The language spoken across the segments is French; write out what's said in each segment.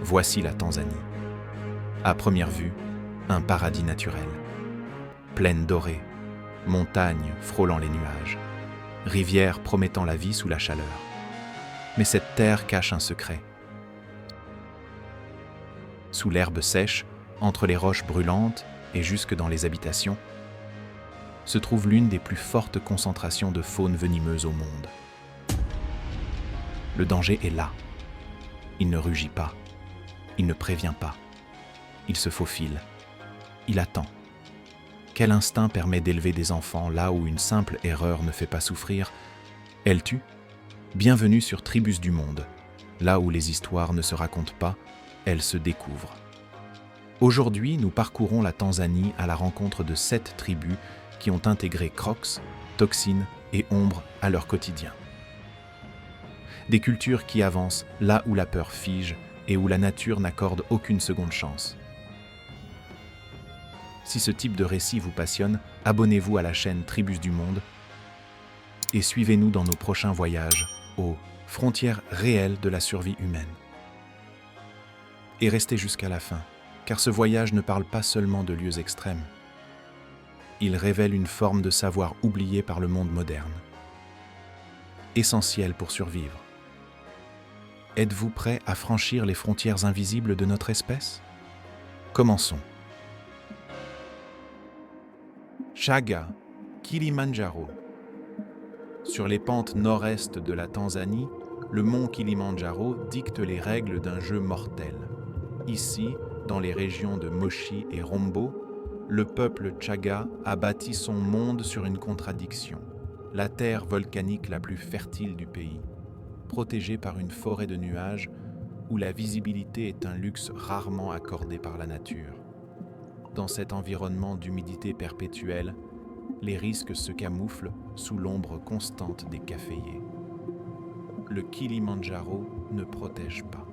Voici la Tanzanie. À première vue, un paradis naturel. Plaine dorée, montagnes frôlant les nuages, rivières promettant la vie sous la chaleur. Mais cette terre cache un secret. Sous l'herbe sèche, entre les roches brûlantes et jusque dans les habitations, se trouve l'une des plus fortes concentrations de faune venimeuse au monde. Le danger est là. Il ne rugit pas. Il ne prévient pas. Il se faufile. Il attend. Quel instinct permet d'élever des enfants là où une simple erreur ne fait pas souffrir? Elle tue? Bienvenue sur Tribus du Monde. Là où les histoires ne se racontent pas, elles se découvrent. Aujourd'hui, nous parcourons la Tanzanie à la rencontre de 7 tribus qui ont intégré Crocs, toxines et ombre à leur quotidien. Des cultures qui avancent là où la peur fige et où la nature n'accorde aucune seconde chance. Si ce type de récit vous passionne, abonnez-vous à la chaîne Tribus du Monde et suivez-nous dans nos prochains voyages aux frontières réelles de la survie humaine. Et restez jusqu'à la fin, car ce voyage ne parle pas seulement de lieux extrêmes. Il révèle une forme de savoir oublié par le monde moderne, essentiel pour survivre. Êtes-vous prêt à franchir les frontières invisibles de notre espèce? Commençons. Chaga, Kilimandjaro. Sur les pentes nord-est de la Tanzanie, le mont Kilimandjaro dicte les règles d'un jeu mortel. Ici, dans les régions de Moshi et Rombo, le peuple Chaga a bâti son monde sur une contradiction. La terre volcanique la plus fertile du pays, protégée par une forêt de nuages où la visibilité est un luxe rarement accordé par la nature. Dans cet environnement d'humidité perpétuelle, les risques se camouflent sous l'ombre constante des caféiers. Le Kilimandjaro ne protège pas.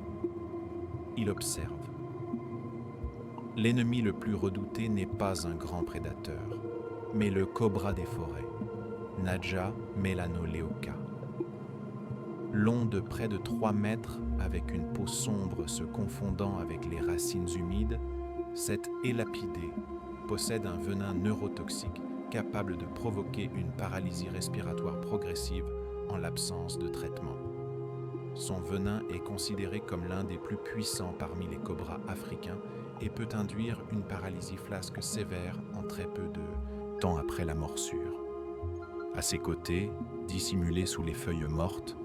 Il observe. L'ennemi le plus redouté n'est pas un grand prédateur, mais le cobra des forêts, Naja melanoleoka. Long de près de 3 mètres, avec une peau sombre se confondant avec les racines humides, cet élapidé possède un venin neurotoxique capable de provoquer une paralysie respiratoire progressive en l'absence de traitement. Son venin est considéré comme l'un des plus puissants parmi les cobras africains et peut induire une paralysie flasque sévère en très peu de temps après la morsure. À ses côtés, dissimulée sous les feuilles mortes,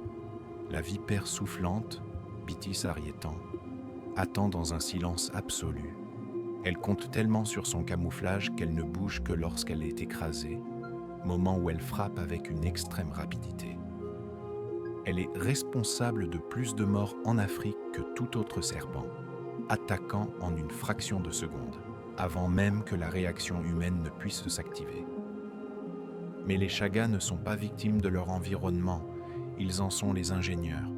la vipère soufflante, Bitis arietan, attend dans un silence absolu. Elle compte tellement sur son camouflage qu'elle ne bouge que lorsqu'elle est écrasée, moment où elle frappe avec une extrême rapidité. Elle est responsable de plus de morts en Afrique que tout autre serpent, attaquant en une fraction de seconde, avant même que la réaction humaine ne puisse s'activer. Mais les Chagas ne sont pas victimes de leur environnement, ils en sont les ingénieurs.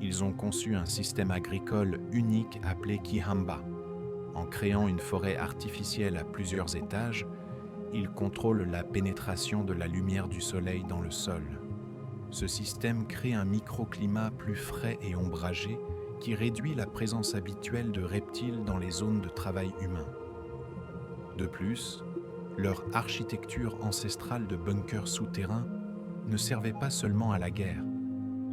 Ils ont conçu un système agricole unique appelé Kihamba. En créant une forêt artificielle à plusieurs étages, ils contrôlent la pénétration de la lumière du soleil dans le sol. Ce système crée un microclimat plus frais et ombragé qui réduit la présence habituelle de reptiles dans les zones de travail humain. De plus, leur architecture ancestrale de bunkers souterrains ne servait pas seulement à la guerre.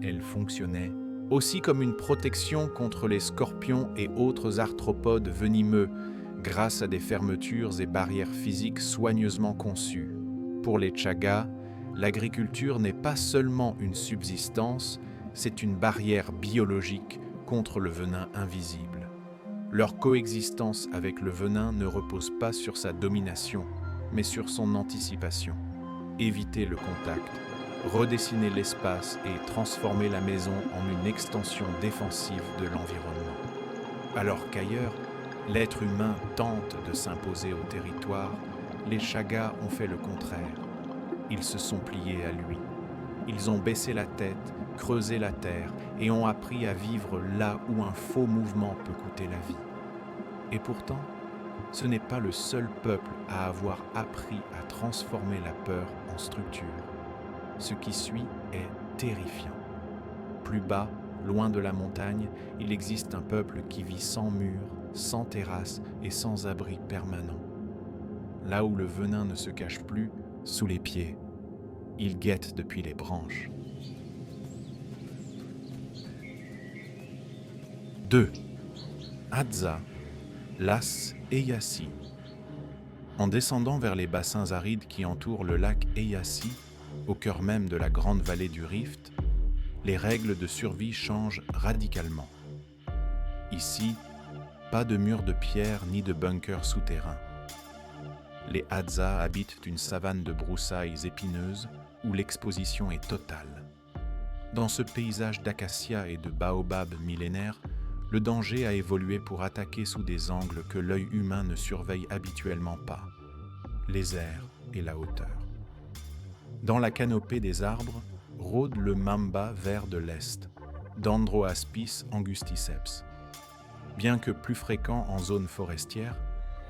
Elle fonctionnait aussi comme une protection contre les scorpions et autres arthropodes venimeux grâce à des fermetures et barrières physiques soigneusement conçues. Pour les Chagas, l'agriculture n'est pas seulement une subsistance, c'est une barrière biologique contre le venin invisible. Leur coexistence avec le venin ne repose pas sur sa domination, mais sur son anticipation. Éviter le contact, redessiner l'espace et transformer la maison en une extension défensive de l'environnement. Alors qu'ailleurs, l'être humain tente de s'imposer au territoire, les Chagas ont fait le contraire. Ils se sont pliés à lui. Ils ont baissé la tête, creusé la terre et ont appris à vivre là où un faux mouvement peut coûter la vie. Et pourtant, ce n'est pas le seul peuple à avoir appris à transformer la peur en structure. Ce qui suit est terrifiant. Plus bas, loin de la montagne, il existe un peuple qui vit sans murs, sans terrasse et sans abri permanent. Là où le venin ne se cache plus, sous les pieds, il guette depuis les branches. 2. Hadza, Las Eyasi. En descendant vers les bassins arides qui entourent le lac Eyasi, au cœur même de la grande vallée du Rift, les règles de survie changent radicalement. Ici, pas de murs de pierre ni de bunkers souterrains. Les Hadza habitent une savane de broussailles épineuses où l'exposition est totale. Dans ce paysage d'acacias et de baobabs millénaires, le danger a évolué pour attaquer sous des angles que l'œil humain ne surveille habituellement pas, les airs et la hauteur. Dans la canopée des arbres, rôde le mamba vert de l'Est, Dendroaspis angusticeps. Bien que plus fréquent en zone forestière,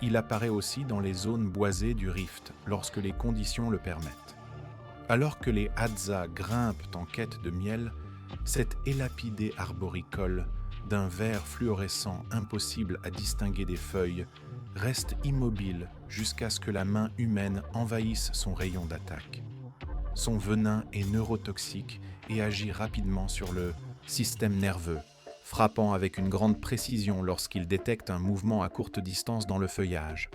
il apparaît aussi dans les zones boisées du Rift lorsque les conditions le permettent. Alors que les Hadza grimpent en quête de miel, cet élapidé arboricole, d'un vert fluorescent impossible à distinguer des feuilles, reste immobile jusqu'à ce que la main humaine envahisse son rayon d'attaque. Son venin est neurotoxique et agit rapidement sur le système nerveux, frappant avec une grande précision lorsqu'il détecte un mouvement à courte distance dans le feuillage.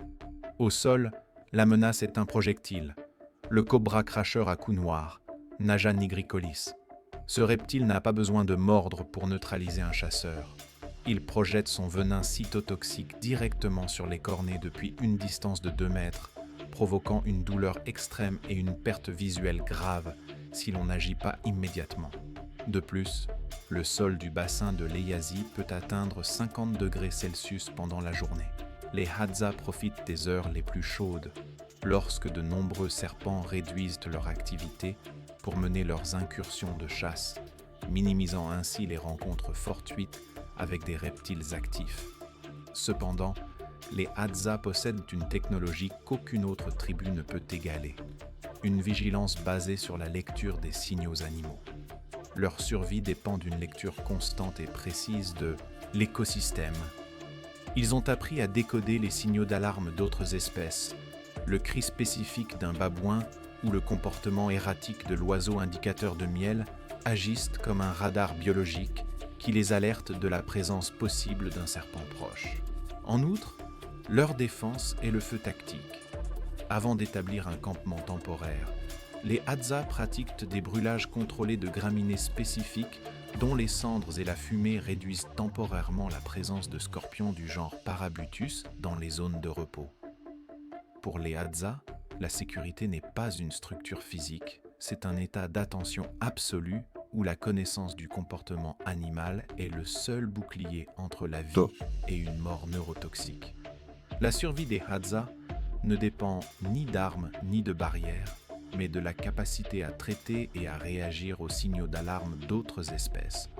Au sol, la menace est un projectile, le cobra cracheur à cou noir, Naja nigricolis. Ce reptile n'a pas besoin de mordre pour neutraliser un chasseur. Il projette son venin cytotoxique directement sur les cornets depuis une distance de 2 mètres, provoquant une douleur extrême et une perte visuelle grave si l'on n'agit pas immédiatement. De plus, le sol du bassin de l'Eyasi peut atteindre 50 degrés Celsius pendant la journée. Les Hadza profitent des heures les plus chaudes, lorsque de nombreux serpents réduisent leur activité pour mener leurs incursions de chasse, minimisant ainsi les rencontres fortuites avec des reptiles actifs. Cependant, les Hadza possèdent une technologie qu'aucune autre tribu ne peut égaler, une vigilance basée sur la lecture des signaux animaux. Leur survie dépend d'une lecture constante et précise de l'écosystème. Ils ont appris à décoder les signaux d'alarme d'autres espèces, le cri spécifique d'un babouin ou le comportement erratique de l'oiseau indicateur de miel agissent comme un radar biologique qui les alerte de la présence possible d'un serpent proche. En outre, leur défense est le feu tactique. Avant d'établir un campement temporaire, les Hadza pratiquent des brûlages contrôlés de graminées spécifiques dont les cendres et la fumée réduisent temporairement la présence de scorpions du genre Parabutus dans les zones de repos. Pour les Hadza, la sécurité n'est pas une structure physique, c'est un état d'attention absolue où la connaissance du comportement animal est le seul bouclier entre la vie et une mort neurotoxique. La survie des Hadza ne dépend ni d'armes ni de barrières, mais de la capacité à traiter et à réagir aux signaux d'alarme d'autres espèces,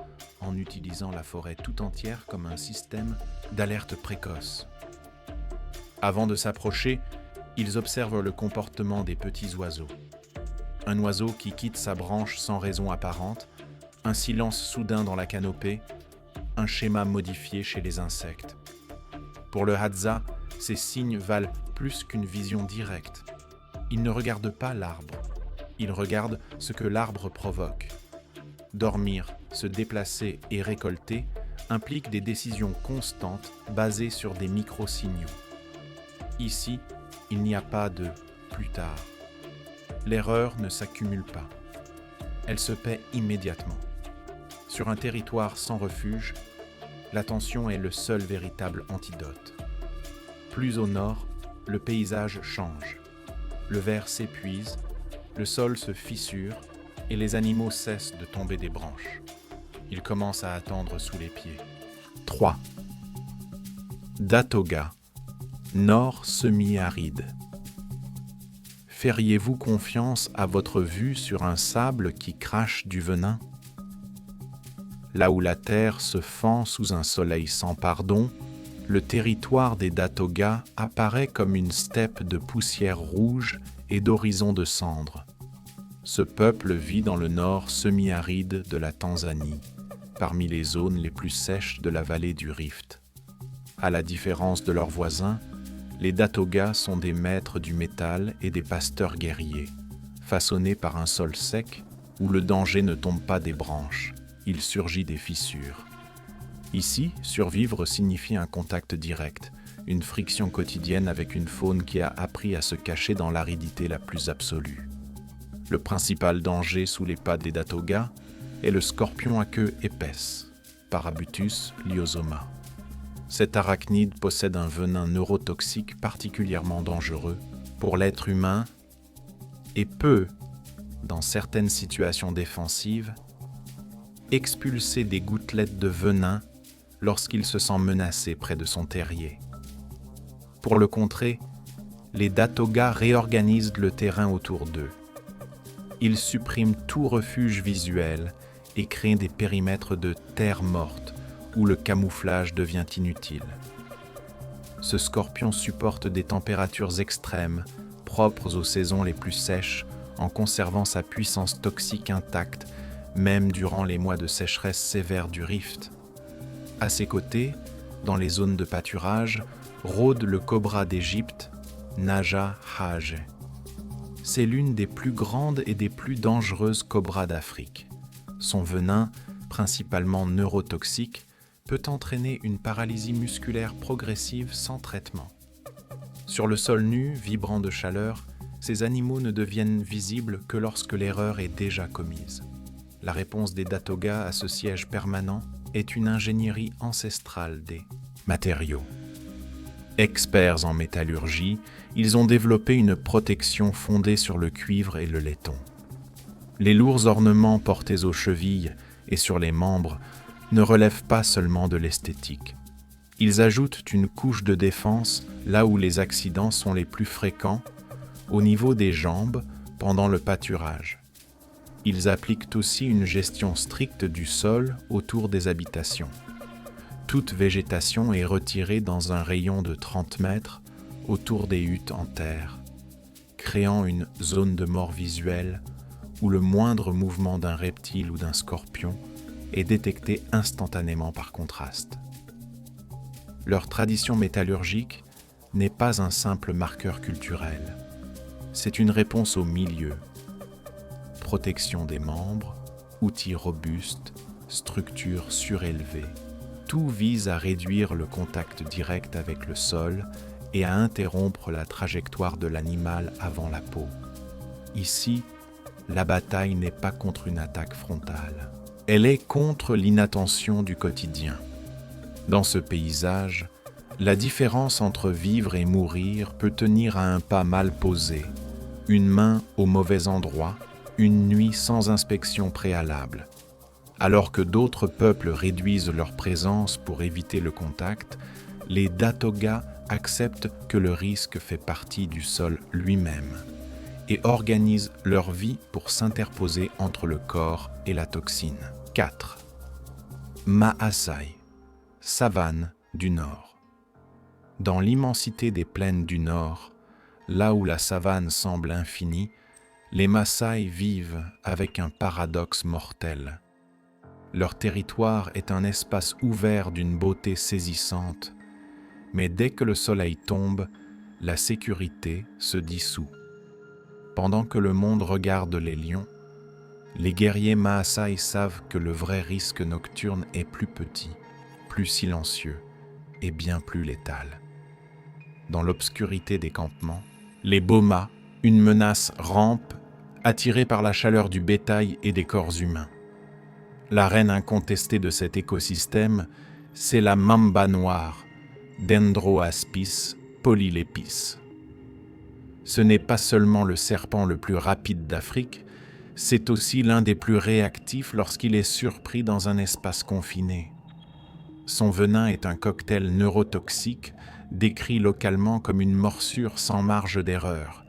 en utilisant la forêt tout entière comme un système d'alerte précoce. Avant de s'approcher, ils observent le comportement des petits oiseaux. Un oiseau qui quitte sa branche sans raison apparente, un silence soudain dans la canopée, un schéma modifié chez les insectes. Pour le Hadza, ces signes valent plus qu'une vision directe. Ils ne regardent pas l'arbre, ils regardent ce que l'arbre provoque. Dormir, se déplacer et récolter implique des décisions constantes basées sur des micro-signaux. Ici, il n'y a pas de « plus tard ». L'erreur ne s'accumule pas. Elle se paie immédiatement. Sur un territoire sans refuge, l'attention est le seul véritable antidote. Plus au nord, le paysage change. Le vert s'épuise, le sol se fissure et les animaux cessent de tomber des branches. Ils commencent à attendre sous les pieds. 3. Datoga, nord semi-aride. Feriez-vous confiance à votre vue sur un sable qui crache du venin ? Là où la terre se fend sous un soleil sans pardon, le territoire des Datoga apparaît comme une steppe de poussière rouge et d'horizons de cendres. Ce peuple vit dans le nord semi-aride de la Tanzanie, parmi les zones les plus sèches de la vallée du Rift. À la différence de leurs voisins, les Datoga sont des maîtres du métal et des pasteurs guerriers, façonnés par un sol sec où le danger ne tombe pas des branches, il surgit des fissures. Ici, survivre signifie un contact direct, une friction quotidienne avec une faune qui a appris à se cacher dans l'aridité la plus absolue. Le principal danger sous les pas des Datoga est le scorpion à queue épaisse, Parabutus liosoma. Cet arachnide possède un venin neurotoxique particulièrement dangereux pour l'être humain et peut, dans certaines situations défensives, expulser des gouttelettes de venin lorsqu'il se sent menacé près de son terrier. Pour le contrer, les Datoga réorganisent le terrain autour d'eux. Ils suppriment tout refuge visuel et créent des périmètres de terre morte où le camouflage devient inutile. Ce scorpion supporte des températures extrêmes, propres aux saisons les plus sèches, en conservant sa puissance toxique intacte, même durant les mois de sécheresse sévère du Rift. À ses côtés, dans les zones de pâturage, rôde le cobra d'Égypte, Naja Hage. C'est l'une des plus grandes et des plus dangereuses cobras d'Afrique. Son venin, principalement neurotoxique, peut entraîner une paralysie musculaire progressive sans traitement. Sur le sol nu, vibrant de chaleur, ces animaux ne deviennent visibles que lorsque l'erreur est déjà commise. La réponse des Datoga à ce siège permanent est une ingénierie ancestrale des matériaux. Experts en métallurgie, ils ont développé une protection fondée sur le cuivre et le laiton. Les lourds ornements portés aux chevilles et sur les membres ne relèvent pas seulement de l'esthétique. Ils ajoutent une couche de défense là où les accidents sont les plus fréquents, au niveau des jambes, pendant le pâturage. Ils appliquent aussi une gestion stricte du sol autour des habitations. Toute végétation est retirée dans un rayon de 30 mètres autour des huttes en terre, créant une zone de mort visuelle où le moindre mouvement d'un reptile ou d'un scorpion est détecté instantanément par contraste. Leur tradition métallurgique n'est pas un simple marqueur culturel, c'est une réponse au milieu. Protection des membres, outils robustes, structures surélevées. Tout vise à réduire le contact direct avec le sol et à interrompre la trajectoire de l'animal avant la peau. Ici, la bataille n'est pas contre une attaque frontale. Elle est contre l'inattention du quotidien. Dans ce paysage, la différence entre vivre et mourir peut tenir à un pas mal posé, une main au mauvais endroit, une nuit sans inspection préalable. Alors que d'autres peuples réduisent leur présence pour éviter le contact, les Datoga acceptent que le risque fait partie du sol lui-même et organisent leur vie pour s'interposer entre le corps et la toxine. 4. Maasai, savane du Nord. Dans l'immensité des plaines du Nord, là où la savane semble infinie, les Maasai vivent avec un paradoxe mortel. Leur territoire est un espace ouvert d'une beauté saisissante, mais dès que le soleil tombe, la sécurité se dissout. Pendant que le monde regarde les lions, les guerriers Maasai savent que le vrai risque nocturne est plus petit, plus silencieux et bien plus létal. Dans l'obscurité des campements, les Boma, une menace rampe, attirée par la chaleur du bétail et des corps humains. La reine incontestée de cet écosystème, c'est la mamba noire, Dendroaspis polylepis. Ce n'est pas seulement le serpent le plus rapide d'Afrique, c'est aussi l'un des plus réactifs lorsqu'il est surpris dans un espace confiné. Son venin est un cocktail neurotoxique décrit localement comme une morsure sans marge d'erreur,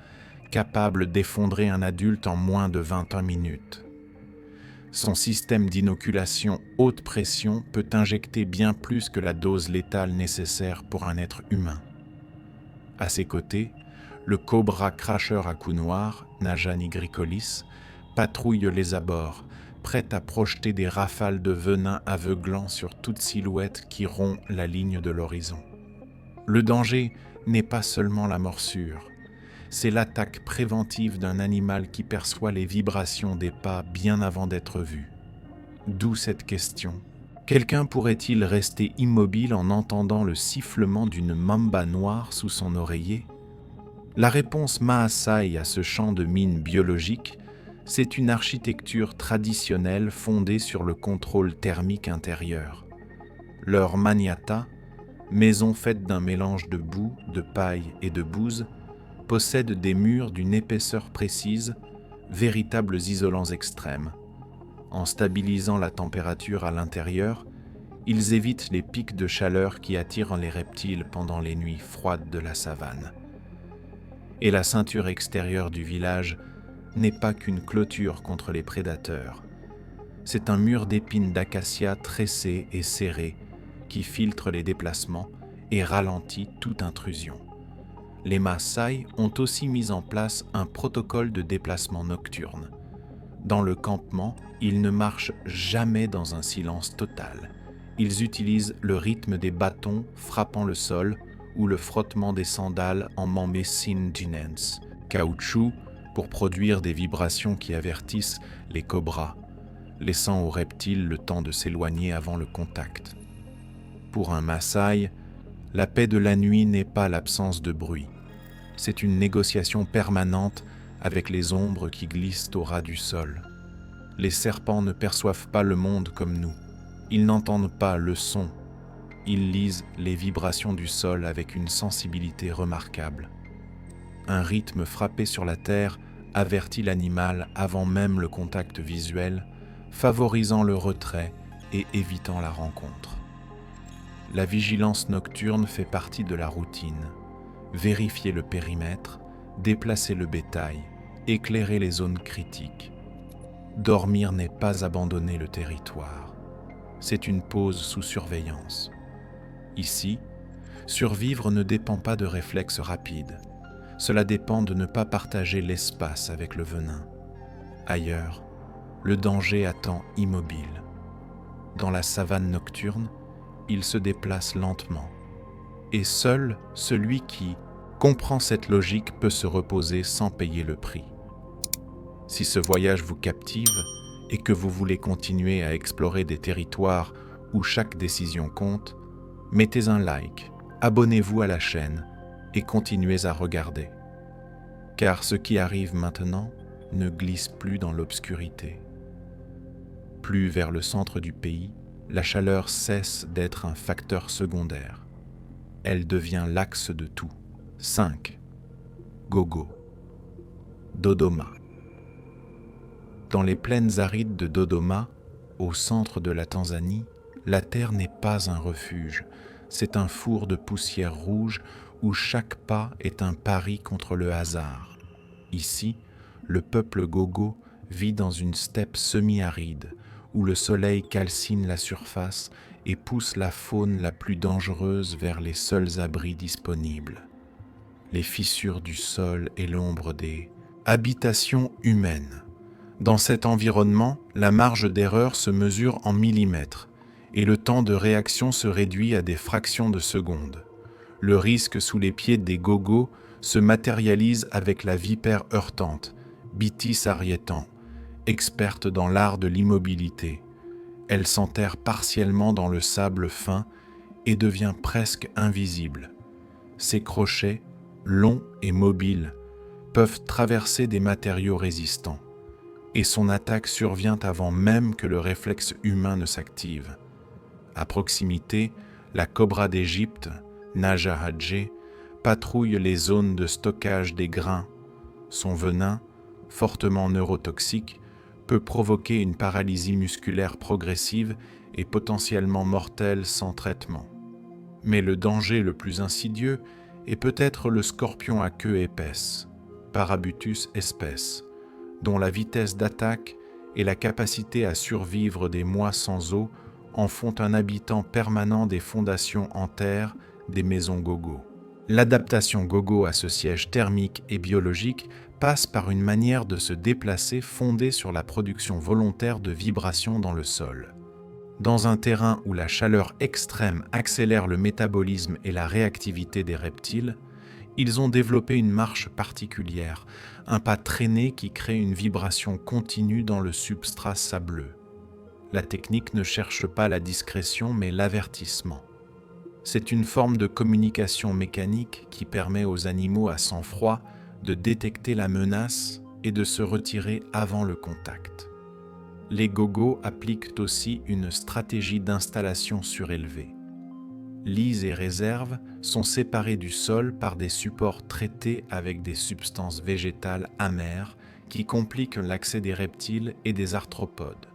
capable d'effondrer un adulte en moins de 21 minutes. Son système d'inoculation haute pression peut injecter bien plus que la dose létale nécessaire pour un être humain. À ses côtés, le cobra cracheur à cou noir, Naja nigricolis, patrouille les abords, prête à projeter des rafales de venin aveuglant sur toute silhouette qui rompt la ligne de l'horizon. Le danger n'est pas seulement la morsure, c'est l'attaque préventive d'un animal qui perçoit les vibrations des pas bien avant d'être vu. D'où cette question. Quelqu'un pourrait-il rester immobile en entendant le sifflement d'une mamba noire sous son oreiller? La réponse Maasai à ce champ de mines biologique, c'est une architecture traditionnelle fondée sur le contrôle thermique intérieur. Leur maniata, maison faite d'un mélange de boue, de paille et de bouse, possède des murs d'une épaisseur précise, véritables isolants extrêmes. En stabilisant la température à l'intérieur, ils évitent les pics de chaleur qui attirent les reptiles pendant les nuits froides de la savane. Et la ceinture extérieure du village n'est pas qu'une clôture contre les prédateurs. C'est un mur d'épines d'acacia tressé et serré qui filtre les déplacements et ralentit toute intrusion. Les Maasai ont aussi mis en place un protocole de déplacement nocturne. Dans le campement, ils ne marchent jamais dans un silence total. Ils utilisent le rythme des bâtons frappant le sol ou le frottement des sandales en mambécine dinens, caoutchouc, pour produire des vibrations qui avertissent les cobras, laissant aux reptiles le temps de s'éloigner avant le contact. Pour un Maasai, la paix de la nuit n'est pas l'absence de bruit. C'est une négociation permanente avec les ombres qui glissent au ras du sol. Les serpents ne perçoivent pas le monde comme nous. Ils n'entendent pas le son. Ils lisent les vibrations du sol avec une sensibilité remarquable. Un rythme frappé sur la terre avertit l'animal avant même le contact visuel, favorisant le retrait et évitant la rencontre. La vigilance nocturne fait partie de la routine. Vérifier le périmètre, déplacer le bétail, éclairer les zones critiques. Dormir n'est pas abandonner le territoire. C'est une pause sous surveillance. Ici, survivre ne dépend pas de réflexes rapides. Cela dépend de ne pas partager l'espace avec le venin. Ailleurs, le danger attend immobile. Dans la savane nocturne, il se déplace lentement. Et seul celui qui comprend cette logique peut se reposer sans payer le prix. Si ce voyage vous captive et que vous voulez continuer à explorer des territoires où chaque décision compte, mettez un like, abonnez-vous à la chaîne et continuez à regarder. Car ce qui arrive maintenant ne glisse plus dans l'obscurité. Plus vers le centre du pays, la chaleur cesse d'être un facteur secondaire. Elle devient l'axe de tout. 5. Gogo. Dodoma. Dans les plaines arides de Dodoma, au centre de la Tanzanie, la terre n'est pas un refuge, c'est un four de poussière rouge où chaque pas est un pari contre le hasard. Ici, le peuple Gogo vit dans une steppe semi-aride, où le soleil calcine la surface et pousse la faune la plus dangereuse vers les seuls abris disponibles. Les fissures du sol et l'ombre des habitations humaines. Dans cet environnement, la marge d'erreur se mesure en millimètres et le temps de réaction se réduit à des fractions de secondes. Le risque sous les pieds des gogos se matérialise avec la vipère heurtante, Bitis arietan, experte dans l'art de l'immobilité. Elle s'enterre partiellement dans le sable fin et devient presque invisible. Ses crochets, longs et mobiles, peuvent traverser des matériaux résistants. Et son attaque survient avant même que le réflexe humain ne s'active. À proximité, la cobra d'Égypte, Naja Hadjé, patrouille les zones de stockage des grains. Son venin, fortement neurotoxique, peut provoquer une paralysie musculaire progressive et potentiellement mortelle sans traitement. Mais le danger le plus insidieux est peut-être le scorpion à queue épaisse, Parabutus espèce, dont la vitesse d'attaque et la capacité à survivre des mois sans eau en font un habitant permanent des fondations en terre des maisons gogo. L'adaptation gogo à ce siège thermique et biologique passe par une manière de se déplacer fondée sur la production volontaire de vibrations dans le sol. Dans un terrain où la chaleur extrême accélère le métabolisme et la réactivité des reptiles, ils ont développé une marche particulière, un pas traîné qui crée une vibration continue dans le substrat sableux. La technique ne cherche pas la discrétion mais l'avertissement. C'est une forme de communication mécanique qui permet aux animaux à sang-froid de détecter la menace et de se retirer avant le contact. Les gogos appliquent aussi une stratégie d'installation surélevée. Lise et réserve sont séparés du sol par des supports traités avec des substances végétales amères qui compliquent l'accès des reptiles et des arthropodes.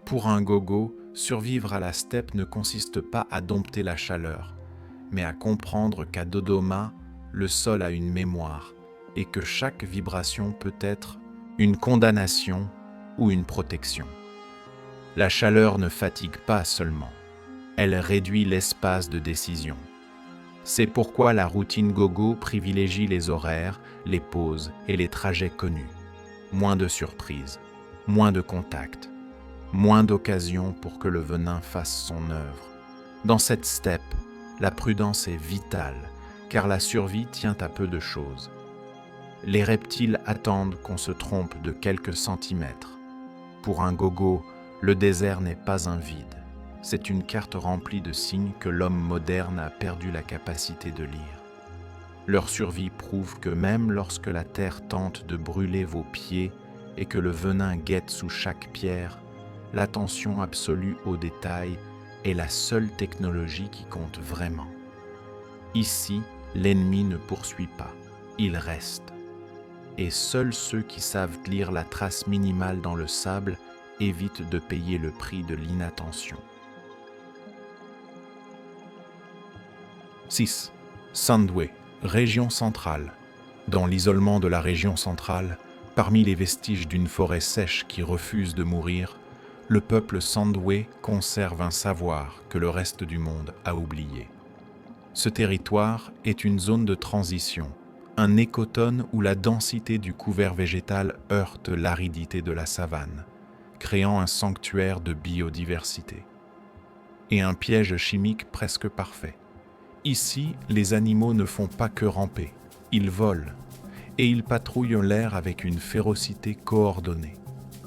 Pour un gogo, survivre à la steppe ne consiste pas à dompter la chaleur, mais à comprendre qu'à Dodoma, le sol a une mémoire et que chaque vibration peut être une condamnation ou une protection. La chaleur ne fatigue pas seulement, elle réduit l'espace de décision. C'est pourquoi la routine gogo privilégie les horaires, les pauses et les trajets connus. Moins de surprises, moins de contacts, moins d'occasions pour que le venin fasse son œuvre. Dans cette steppe, la prudence est vitale, car la survie tient à peu de choses. Les reptiles attendent qu'on se trompe de quelques centimètres. Pour un gogo, le désert n'est pas un vide. C'est une carte remplie de signes que l'homme moderne a perdu la capacité de lire. Leur survie prouve que même lorsque la terre tente de brûler vos pieds et que le venin guette sous chaque pierre, l'attention absolue aux détails est la seule technologie qui compte vraiment. Ici, l'ennemi ne poursuit pas, il reste. Et seuls ceux qui savent lire la trace minimale dans le sable évitent de payer le prix de l'inattention. 6. Sandway, région centrale. Dans l'isolement de la région centrale, parmi les vestiges d'une forêt sèche qui refuse de mourir, le peuple Sandway conserve un savoir que le reste du monde a oublié. Ce territoire est une zone de transition, un écotone où la densité du couvert végétal heurte l'aridité de la savane, créant un sanctuaire de biodiversité. Et un piège chimique presque parfait. Ici, les animaux ne font pas que ramper, ils volent, et ils patrouillent l'air avec une férocité coordonnée.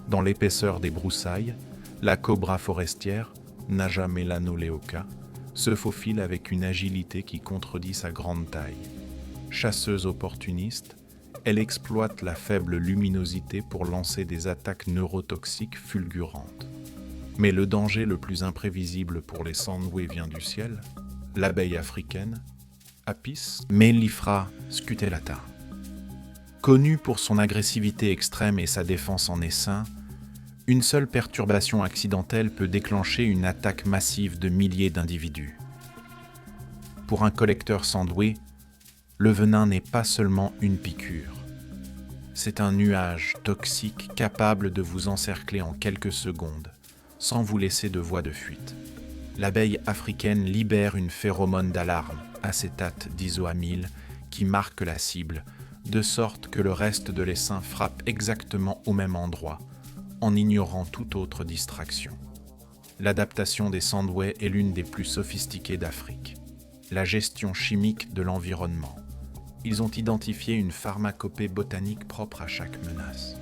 Dans l'épaisseur des broussailles, la cobra forestière, Naja melanoleoka, se faufile avec une agilité qui contredit sa grande taille. Chasseuse opportuniste, elle exploite la faible luminosité pour lancer des attaques neurotoxiques fulgurantes. Mais le danger le plus imprévisible pour les Sandway vient du ciel, l'abeille africaine, Apis mellifera scutellata. Connue pour son agressivité extrême et sa défense en essaim, une seule perturbation accidentelle peut déclencher une attaque massive de milliers d'individus. Pour un collecteur Sandway, le venin n'est pas seulement une piqûre. C'est un nuage toxique capable de vous encercler en quelques secondes, sans vous laisser de voie de fuite. L'abeille africaine libère une phéromone d'alarme, acétate d'isoamyle, qui marque la cible, de sorte que le reste de l'essaim frappe exactement au même endroit, en ignorant toute autre distraction. L'adaptation des Sandway est l'une des plus sophistiquées d'Afrique. La gestion chimique de l'environnement. Ils ont identifié une pharmacopée botanique propre à chaque menace.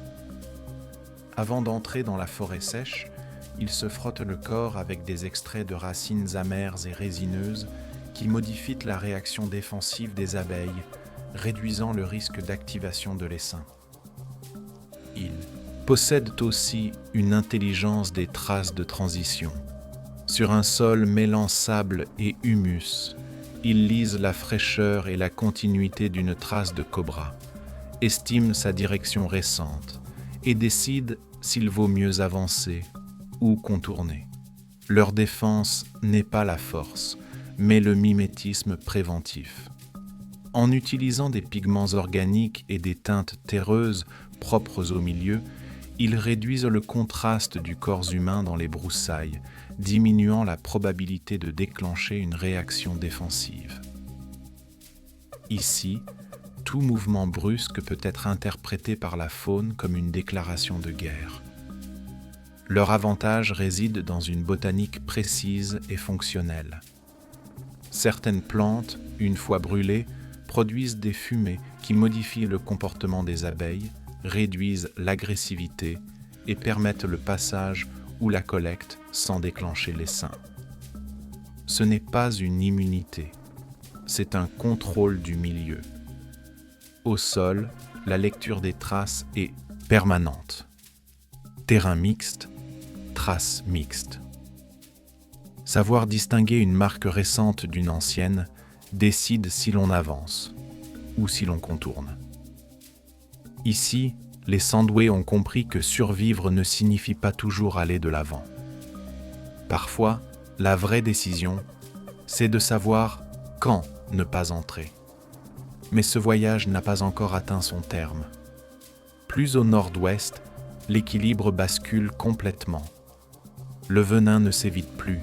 Avant d'entrer dans la forêt sèche, ils se frottent le corps avec des extraits de racines amères et résineuses qui modifient la réaction défensive des abeilles, réduisant le risque d'activation de l'essaim. Ils possèdent aussi une intelligence des traces de transition. Sur un sol mêlant sable et humus, ils lisent la fraîcheur et la continuité d'une trace de cobra, estiment sa direction récente et décident s'il vaut mieux avancer ou contourner. Leur défense n'est pas la force, mais le mimétisme préventif. En utilisant des pigments organiques et des teintes terreuses propres au milieu, ils réduisent le contraste du corps humain dans les broussailles, diminuant la probabilité de déclencher une réaction défensive. Ici, tout mouvement brusque peut être interprété par la faune comme une déclaration de guerre. Leur avantage réside dans une botanique précise et fonctionnelle. Certaines plantes, une fois brûlées, produisent des fumées qui modifient le comportement des abeilles, réduisent l'agressivité et permettent le passage ou la collecte sans déclencher l'essaim. Ce n'est pas une immunité, c'est un contrôle du milieu. Au sol, la lecture des traces est permanente. Terrain mixte, traces mixtes. Savoir distinguer une marque récente d'une ancienne décide si l'on avance ou si l'on contourne. Ici, les Sandway ont compris que survivre ne signifie pas toujours aller de l'avant. Parfois, la vraie décision, c'est de savoir quand ne pas entrer. Mais ce voyage n'a pas encore atteint son terme. Plus au nord-ouest, l'équilibre bascule complètement. Le venin ne s'évite plus,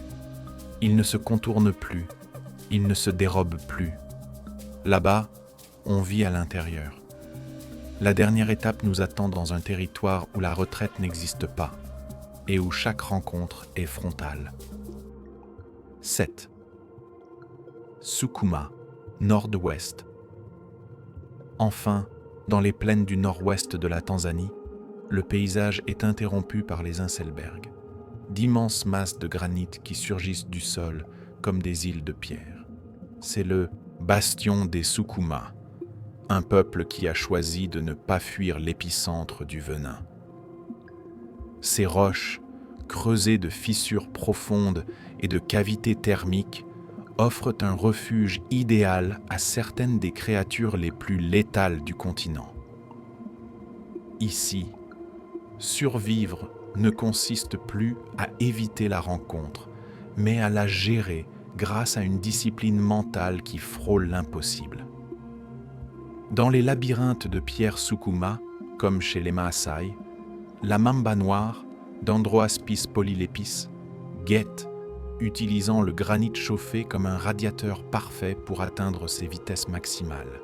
il ne se contourne plus, il ne se dérobe plus. Là-bas, on vit à l'intérieur. La dernière étape nous attend dans un territoire où la retraite n'existe pas et où chaque rencontre est frontale. 7. Sukuma, nord-ouest. Enfin, dans les plaines du nord-ouest de la Tanzanie, le paysage est interrompu par les Inselbergs, d'immenses masses de granit qui surgissent du sol comme des îles de pierre. C'est le bastion des Sukuma, un peuple qui a choisi de ne pas fuir l'épicentre du venin. Ces roches, creusées de fissures profondes et de cavités thermiques, offrent un refuge idéal à certaines des créatures les plus létales du continent. Ici, survivre ne consiste plus à éviter la rencontre, mais à la gérer grâce à une discipline mentale qui frôle l'impossible. Dans les labyrinthes de pierre Sukuma, comme chez les Maasai, la mamba noire, Dendroaspis polylepis, guette, utilisant le granit chauffé comme un radiateur parfait pour atteindre ses vitesses maximales.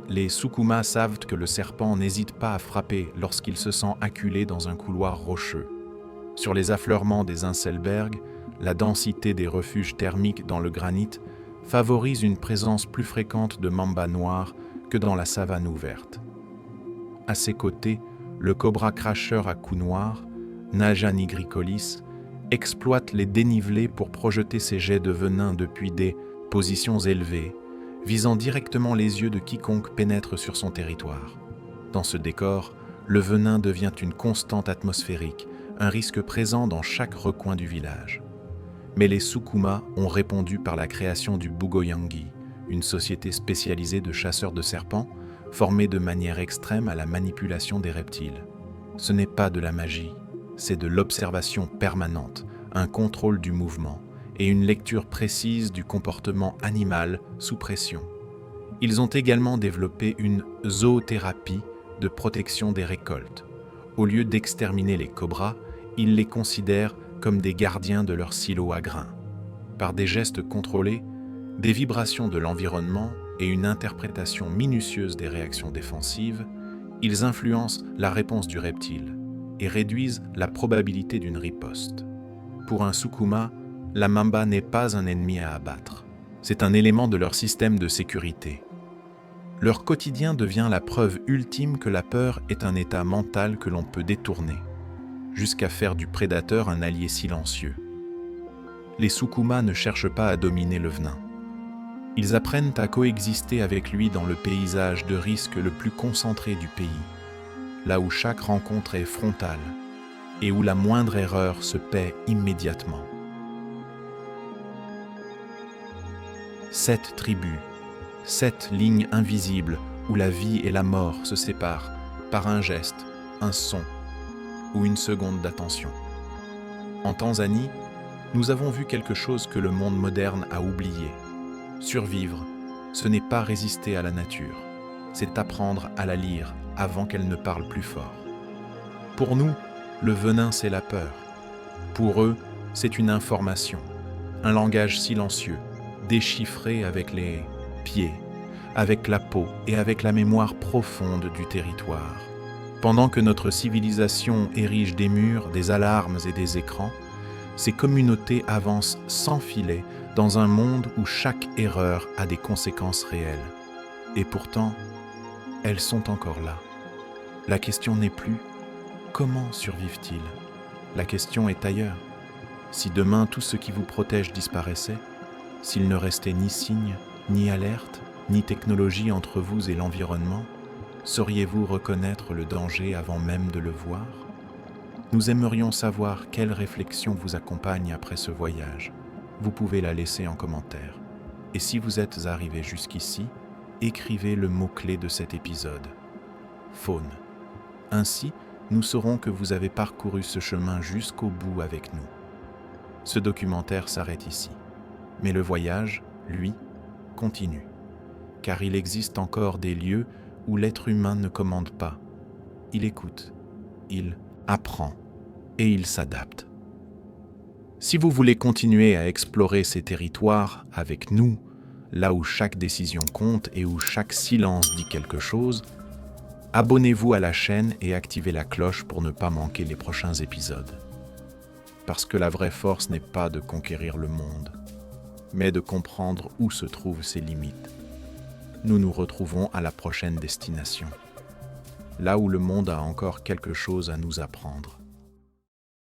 Les Sukuma savent que le serpent n'hésite pas à frapper lorsqu'il se sent acculé dans un couloir rocheux. Sur les affleurements des Inselbergs, la densité des refuges thermiques dans le granit favorise une présence plus fréquente de mamba noirs que dans la savane ouverte. À ses côtés, le cobra cracheur à cou noir, Naja nigricollis, exploite les dénivelés pour projeter ses jets de venin depuis des positions élevées, visant directement les yeux de quiconque pénètre sur son territoire. Dans ce décor, le venin devient une constante atmosphérique, un risque présent dans chaque recoin du village. Mais les Sukuma ont répondu par la création du Bugoyangi, une société spécialisée de chasseurs de serpents, formée de manière extrême à la manipulation des reptiles. Ce n'est pas de la magie, c'est de l'observation permanente, un contrôle du mouvement et une lecture précise du comportement animal sous pression. Ils ont également développé une zoothérapie de protection des récoltes. Au lieu d'exterminer les cobras, ils les considèrent comme des gardiens de leur silo à grains. Par des gestes contrôlés, des vibrations de l'environnement et une interprétation minutieuse des réactions défensives, ils influencent la réponse du reptile et réduisent la probabilité d'une riposte. Pour un Sukuma, la mamba n'est pas un ennemi à abattre. C'est un élément de leur système de sécurité. Leur quotidien devient la preuve ultime que la peur est un état mental que l'on peut détourner, jusqu'à faire du prédateur un allié silencieux. Les Sukuma ne cherchent pas à dominer le venin. Ils apprennent à coexister avec lui dans le paysage de risque le plus concentré du pays, là où chaque rencontre est frontale et où la moindre erreur se paie immédiatement. 7 tribus, 7 lignes invisibles où la vie et la mort se séparent par un geste, un son ou une seconde d'attention. En Tanzanie, nous avons vu quelque chose que le monde moderne a oublié. Survivre, ce n'est pas résister à la nature, c'est apprendre à la lire avant qu'elle ne parle plus fort. Pour nous, le venin, c'est la peur. Pour eux, c'est une information, un langage silencieux, déchiffré avec les pieds, avec la peau et avec la mémoire profonde du territoire. Pendant que notre civilisation érige des murs, des alarmes et des écrans, ces communautés avancent sans filet dans un monde où chaque erreur a des conséquences réelles. Et pourtant, elles sont encore là. La question n'est plus « comment survivent-ils » La question est ailleurs. Si demain tout ce qui vous protège disparaissait, s'il ne restait ni signe, ni alerte, ni technologie entre vous et l'environnement, sauriez-vous reconnaître le danger avant même de le voir? Nous aimerions savoir quelle réflexion vous accompagne après ce voyage. Vous pouvez la laisser en commentaire. Et si vous êtes arrivé jusqu'ici, écrivez le mot-clé de cet épisode: faune. Ainsi, nous saurons que vous avez parcouru ce chemin jusqu'au bout avec nous. Ce documentaire s'arrête ici. Mais le voyage, lui, continue. Car il existe encore des lieux où l'être humain ne commande pas. Il écoute, il apprend et il s'adapte. Si vous voulez continuer à explorer ces territoires avec nous, là où chaque décision compte et où chaque silence dit quelque chose, abonnez-vous à la chaîne et activez la cloche pour ne pas manquer les prochains épisodes. Parce que la vraie force n'est pas de conquérir le monde, mais de comprendre où se trouvent ses limites. Nous nous retrouvons à la prochaine destination, là où le monde a encore quelque chose à nous apprendre.